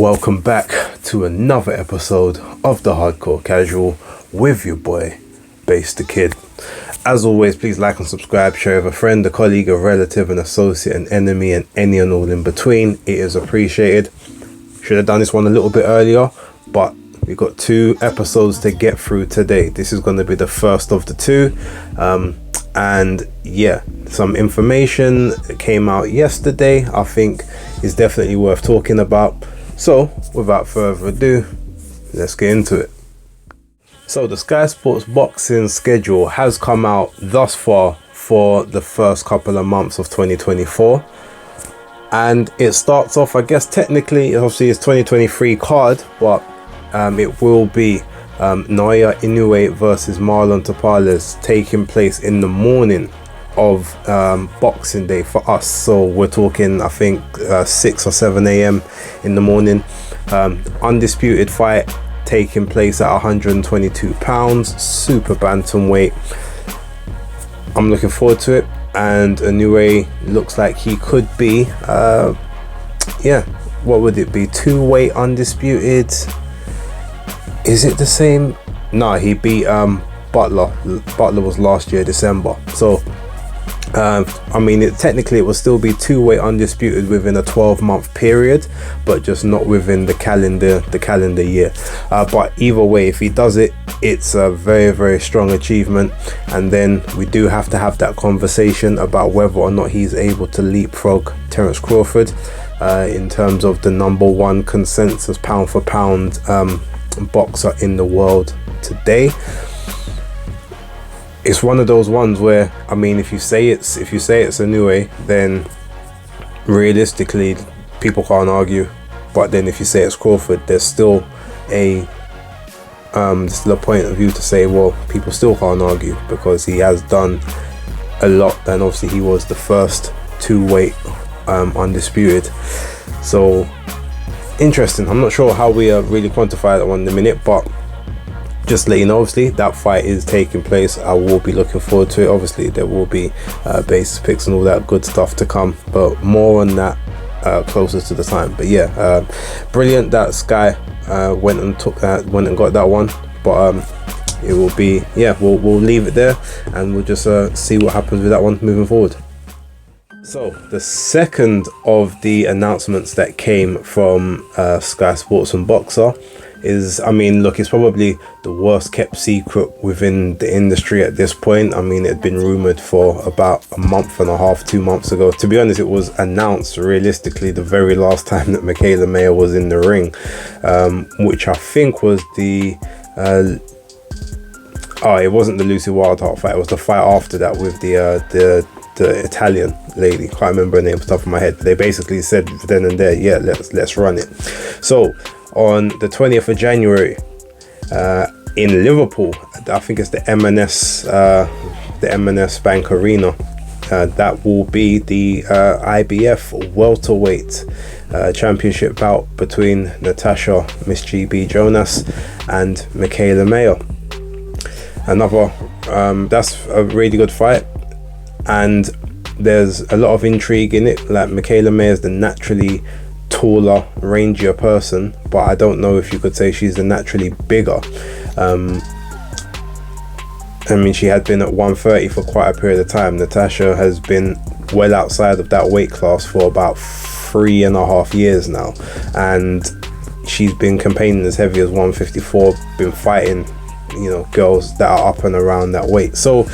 Welcome back to another episode of the Hardcore Casual with your boy, Bass the Kid. As always, please like and subscribe, share with a friend, a colleague, a relative, an associate, an enemy, and any and all in between. It is appreciated. Should have done this one a little bit earlier, but we've got 2 episodes to get through today. This is going to be the first of the 2. And yeah, some information that came out yesterday I think is definitely worth talking about. So without further ado, let's get into it. So the Sky Sports boxing schedule has come out thus far for the first couple of months of 2024, and it starts off, I guess technically obviously it's 2023 card, but it will be Naoya Inoue versus Marlon Tapales taking place in the morning of Boxing Day for us. So we're talking, I think 6 or 7 a.m. in the morning. Undisputed fight taking place at 122 pounds, super bantamweight. I'm looking forward to it, and Inoue looks like he could be what would it be, 2-weight undisputed? Is it the same? No, he beat Butler was last year December. So I mean, technically it will still be 2-weight undisputed within a 12-month period, but just not within the calendar year. But either way, if he does it, it's a very, very strong achievement. And then we do have to have that conversation about whether or not he's able to leapfrog Terence Crawford in terms of the number 1 consensus pound for pound boxer in the world today. It's one of those ones where, I mean, if you say it's Inoue, then realistically people can't argue. But then if you say it's Crawford, there's still a point of view to say, well, people still can't argue because he has done a lot, and obviously he was the first 2-weight undisputed. So interesting. I'm not sure how we really quantify that one in a minute, but just let you know, obviously that fight is taking place. I will be looking forward to it. Obviously there will be base picks and all that good stuff to come, but more on that closer to the time. But yeah, brilliant that Sky went and got that one. But it will be, yeah, we'll leave it there and we'll just see what happens with that one moving forward. So the second of the announcements that came from Sky Sports and Boxer is, I mean, look, it's probably the worst kept secret within the industry at this point. I mean, it had been rumored for about a month and a half, 2 months ago. To be honest, it was announced realistically the very last time that Michaela Mayer was in the ring, which I think was the it wasn't the Lucy Wildheart fight. It was the fight after that with the Italian lady. Can't remember her name off the top of my head. They basically said then and there, yeah, let's run it. So on the 20th of January in Liverpool, I think it's the M&S Bank Arena, that will be the IBF welterweight championship bout between Natasha Miss GB Jonas and Michaela Mayer. Another that's a really good fight, and there's a lot of intrigue in it. Like, Michaela Mayer is the naturally taller, rangier person, but I don't know if you could say she's the naturally bigger. I mean, she had been at 130 for quite a period of time. Natasha has been well outside of that weight class for about 3.5 years now, and she's been campaigning as heavy as 154, been fighting, you know, girls that are up and around that weight. So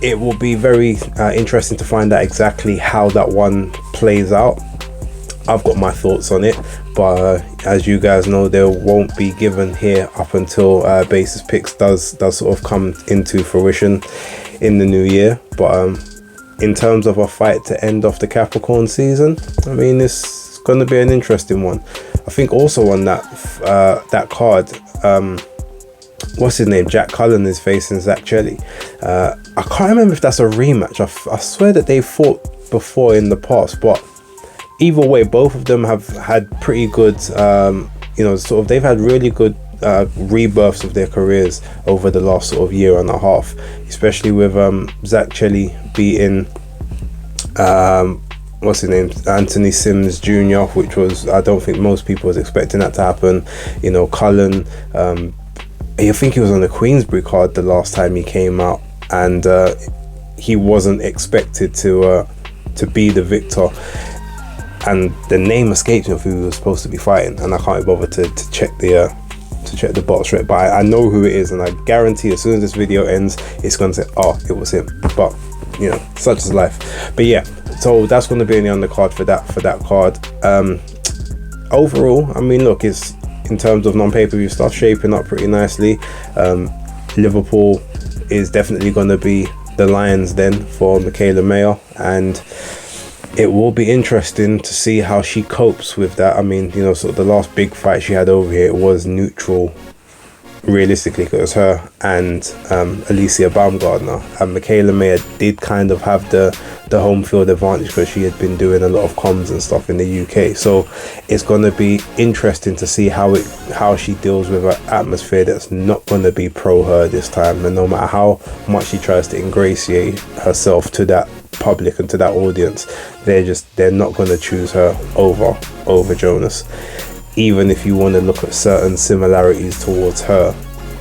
it will be very interesting to find out exactly how that one plays out. I've got my thoughts on it, but as you guys know, they won't be given here up until Basis Picks does sort of come into fruition in the new year. But in terms of a fight to end off the Capricorn season, I mean, it's going to be an interesting one. I think also on that card, what's his name, Jack Cullen is facing Zach Chelly. I can't remember if that's a rematch. I swear that they fought before in the past, but either way, both of them have had pretty good, sort of, they've had really good rebirths of their careers over the last sort of year and a half, especially with Zach Chelly beating what's his name, Anthony Sims Jr., which was, I don't think most people was expecting that to happen. You know, Cullen, I think he was on the Queensbury card the last time he came out, and he wasn't expected to be the victor. And the name escapes me of who he was supposed to be fighting, and I can't be bothered to check the box rate, but I know who it is, and I guarantee as soon as this video ends, it's going to say, oh, it was him. But you know, such is life. But yeah, so that's going to be in the undercard for that card. Overall, I mean, look, it's, in terms of non-pay-per-view stuff, shaping up pretty nicely. Liverpool is definitely going to be the Lions then for Michaela Mayer, and it will be interesting to see how she copes with that. I mean, you know, sort of the last big fight she had over here, it was neutral, realistically, because it was her and Alicia Baumgardner, and Michaela Mayer did kind of have the home field advantage because she had been doing a lot of comms and stuff in the UK. So it's going to be interesting to see how she deals with an atmosphere that's not going to be pro her this time, and no matter how much she tries to ingratiate herself to that public and to that audience, they're not going to choose her over Jonas, even if you want to look at certain similarities towards her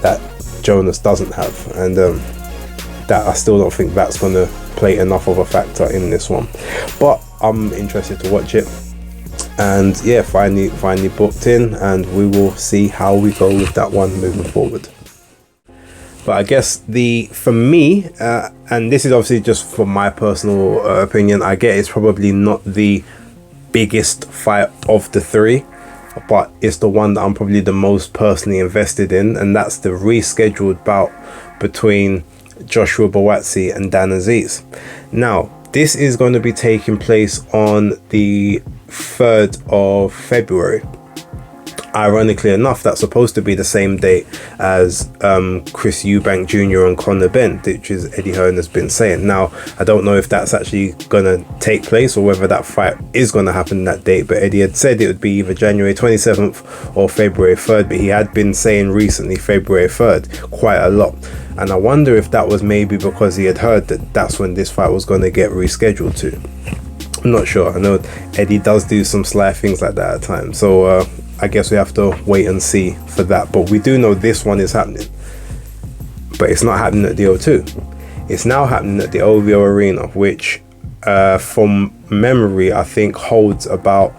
that Jonas doesn't have, and that I still don't think that's going to play enough of a factor in this one. But I'm interested to watch it, and yeah, finally booked in, and we will see how we go with that one moving forward. But I guess for me, and this is obviously just for my personal opinion, I get it's probably not the biggest fight of the three, but it's the one that I'm probably the most personally invested in, and that's the rescheduled bout between Joshua Buatsi and Dan Azeez. Now, this is going to be taking place on the 3rd of February. Ironically enough, that's supposed to be the same date as Chris Eubank Jr. and Conor Benn, which is Eddie Hearn has been saying. Now, I don't know if that's actually going to take place or whether that fight is going to happen that date, but Eddie had said it would be either January 27th or February 3rd, but he had been saying recently February 3rd quite a lot. And I wonder if that was maybe because he had heard that that's when this fight was going to get rescheduled to. I'm not sure. I know Eddie does do some sly things like that at times, so I guess we have to wait and see for that. But we do know this one is happening, but it's not happening at the O2. It's now happening at the OVO Arena, which from memory I think holds about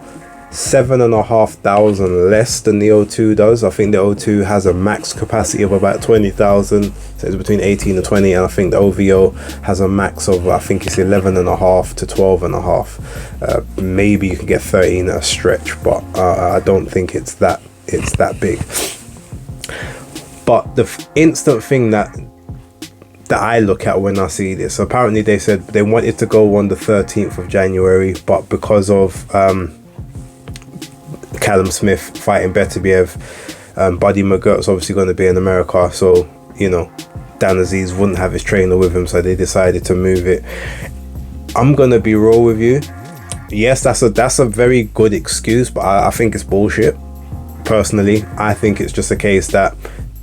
7,500 less than the O2 does. I think the O2 has a max capacity of about 20,000, so it's between 18 and 20, and I think the OVO has a max of, I think it's 11.5 to 12.5. Maybe you can get 13 at a stretch, but I don't think it's that big. But the instant thing that I look at when I see this, apparently they said they wanted to go on the 13th of January, but because of Callum Smith fighting Beterbiev, Buddy McGirt's obviously going to be in America, so you know Dan Azeez wouldn't have his trainer with him, so they decided to move it. I'm gonna be real with you. Yes, that's a very good excuse, but I think it's bullshit. Personally, I think it's just a case that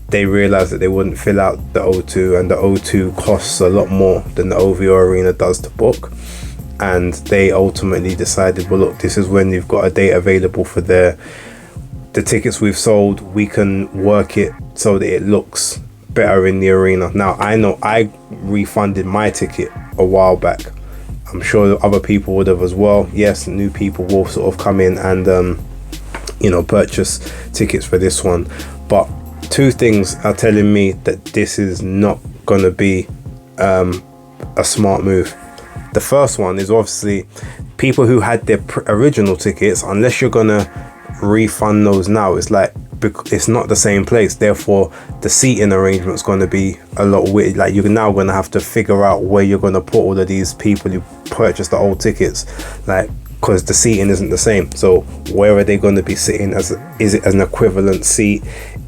they realized that they wouldn't fill out the O2, and the O2 costs a lot more than the OVO Arena does to book. And they ultimately decided, well, look, this is when you've got a date available for the tickets we've sold. We can work it so that it looks better in the arena. Now, I know I refunded my ticket a while back. I'm sure other people would have as well. Yes, new people will sort of come in and purchase tickets for this one. But two things are telling me that this is not going to be a smart move. The first one is obviously people who had their original tickets, unless you're gonna refund those now, it's like it's not the same place, therefore the seating arrangement is going to be a lot weird. Like you're now going to have to figure out where you're going to put all of these people who purchased the old tickets, like, because the seating isn't the same. So where are they going to be sitting? Is it an equivalent seat,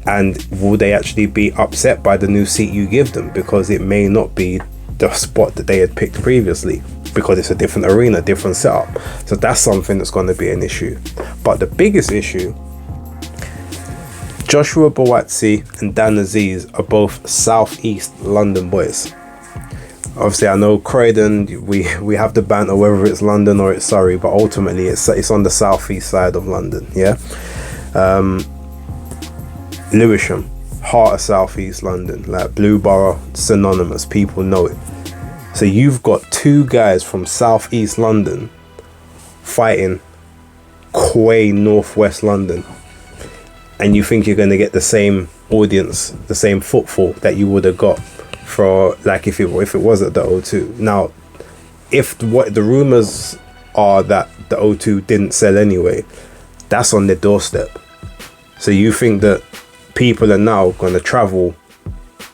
and will they actually be upset by the new seat you give them because it may not be the spot that they had picked previously, because it's a different arena, different setup? So that's something that's going to be an issue. But the biggest issue, Joshua Buatsi and Dan Azeez are both southeast London boys. Obviously, I know Croydon, we have the banter whether it's London or it's Surrey, but ultimately it's on the southeast side of London, yeah. Lewisham, heart of southeast London, like Blue Borough, synonymous, people know it. So you've got two guys from southeast London fighting Quay, northwest London, and you think you're going to get the same audience, the same footfall that you would have got for, like, if it was at the O2. Now, if what the rumors are that the O2 didn't sell anyway, that's on their doorstep. So you think that people are now going to travel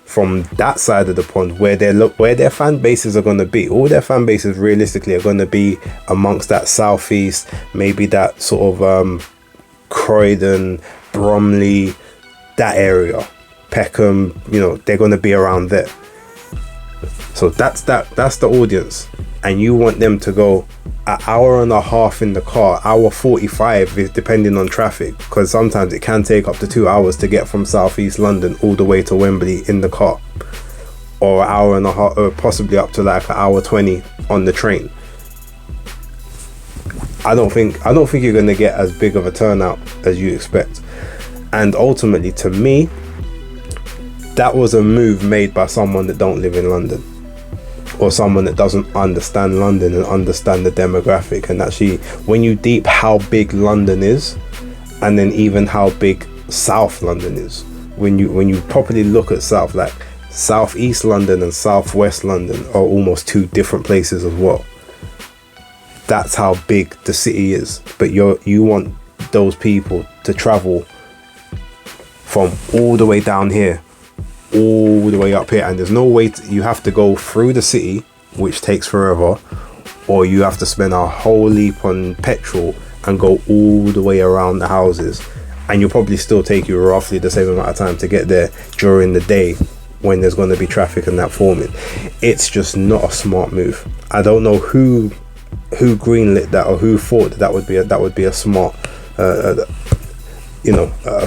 from that side of the pond where their fan bases are going to be. All their fan bases realistically are going to be amongst that southeast, maybe that sort of Croydon, Bromley, that area, Peckham, you know, they're going to be around there. So that's the audience, and you want them to go an hour and a half in the car, hour 45 is depending on traffic, because sometimes it can take up to 2 hours to get from southeast London all the way to Wembley in the car, or an hour and a half, or possibly up to like an hour 20 on the train. I don't think you're going to get as big of a turnout as you expect. And ultimately, to me, that was a move made by someone that don't live in London, or someone that doesn't understand London and understand the demographic. And actually, when you deep how big London is, and then even how big South London is, when you properly look at South, like Southeast London and Southwest London are almost two different places as well. That's how big the city is. But you want those people to travel from all the way down here all the way up here, and there's no way you have to go through the city, which takes forever, or you have to spend a whole heap on petrol and go all the way around the houses, and you'll probably still take you roughly the same amount of time to get there during the day when there's going to be traffic and that forming. It's just not a smart move. I don't know who greenlit that, or who thought that would be a smart a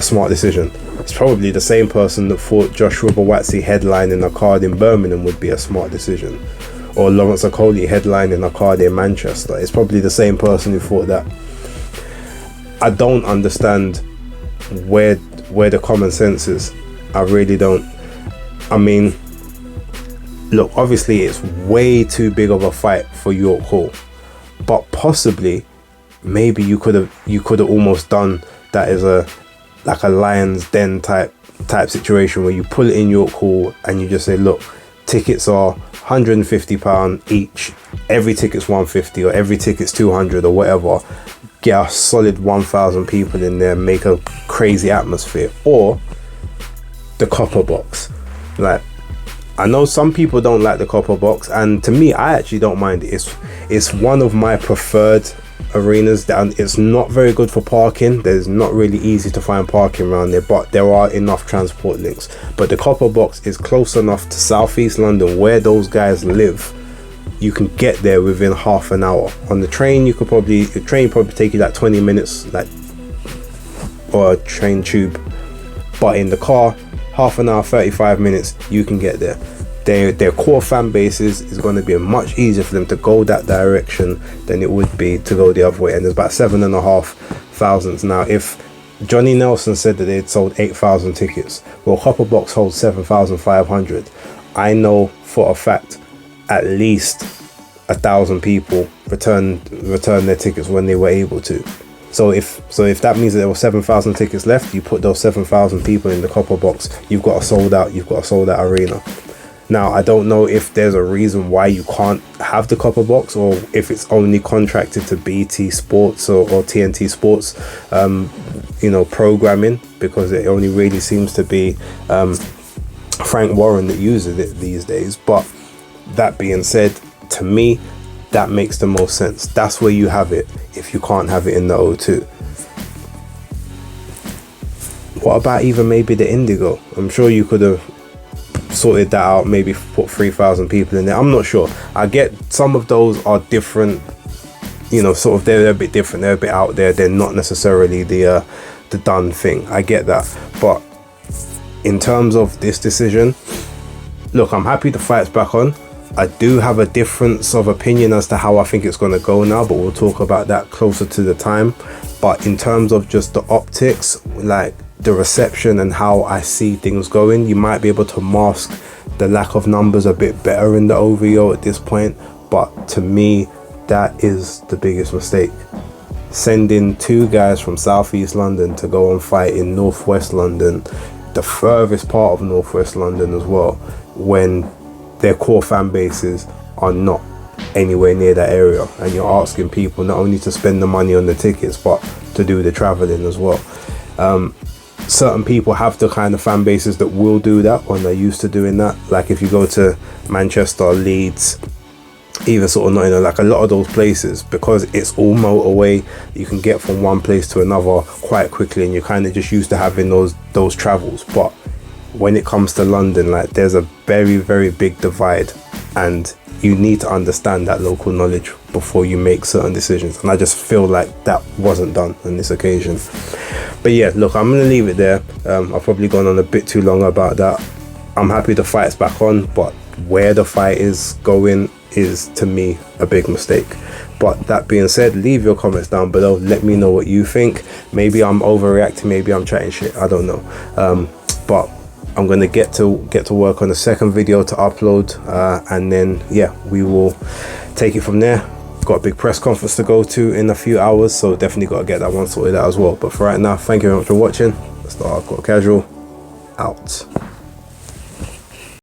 smart decision. It's probably the same person that thought Joshua Buatsi headlining a card in Birmingham would be a smart decision, or Lawrence Okoli headlining a card in Manchester. It's probably the same person who thought that. I don't understand where the common sense is. I really don't. I mean, look, obviously it's way too big of a fight for York Hall, but possibly maybe you could have almost done that as a Lion's Den type situation, where you pull it in York Hall and you just say, look, tickets are £150 each, every ticket's £150, or every ticket's £200, or whatever. Get a solid 1,000 people in there, make a crazy atmosphere. Or the Copper Box. Like, I know some people don't like the Copper Box, and to me, I actually don't mind it. It's one of my preferred arenas. That it's not very good for parking. There's not really easy to find parking around there, but there are enough transport links. But the Copper Box is close enough to southeast London where those guys live. You can get there within half an hour. On the train, the train probably take you like 20 minutes, like, or a train tube. But in the car, half an hour, 35 minutes, you can get there. Their core fan bases is going to be much easier for them to go that direction than it would be to go the other way. And there's about 7,500 now. If Johnny Nelson said that they'd sold 8,000 tickets, well, Copper Box holds 7,500. I know for a fact at least 1,000 people return their tickets when they were able to. So if that means that there were 7,000 tickets left, you put those 7,000 people in the Copper Box, you've got a sold out arena. Now, I don't know if there's a reason why you can't have the Copper Box, or if it's only contracted to BT Sports or TNT Sports, programming, because it only really seems to be Frank Warren that uses it these days. But that being said, to me, that makes the most sense. That's where you have it if you can't have it in the O2. What about even maybe the Indigo? I'm sure you could have sorted that out, maybe put 3,000 people in there. I'm not sure. I get some of those are different, sort of they're a bit different, they're a bit out there, they're not necessarily the done thing. I get that. But in terms of this decision, look, I'm happy the fight's back on, I do have a difference of opinion as to how I think it's going to go now, but we'll talk about that closer to the time. But in terms of just the optics, like the reception and how I see things going, you might be able to mask the lack of numbers a bit better in the OVO at this point. But to me, that is the biggest mistake. Sending 2 guys from Southeast London to go and fight in Northwest London, the furthest part of Northwest London as well, when their core fan bases are not anywhere near that area, and you're asking people not only to spend the money on the tickets but to do the traveling as well. Certain people have the kind of fan bases that will do that when they're used to doing that. Like if you go to Manchester, Leeds, even sort of Nottingham, like a lot of those places, because it's all motorway, you can get from one place to another quite quickly, and you're kind of just used to having those travels. But when it comes to London, like there's a very, very big divide, and you need to understand that local knowledge before you make certain decisions. And I just feel like that wasn't done on this occasion. But yeah, look, I'm gonna leave it there. I've probably gone on a bit too long about that. I'm happy the fight's back on, but where the fight is going is, to me, a big mistake. But that being said, leave your comments down below. Let me know what you think. Maybe I'm overreacting, maybe I'm chatting shit, I don't know. But I'm gonna get to work on a second video to upload, and then yeah, we will take it from there. Got a big press conference to go to in a few hours, so definitely got to get that one sorted out as well. But for right now, thank you very much for watching. That's the Hardcore Casual out.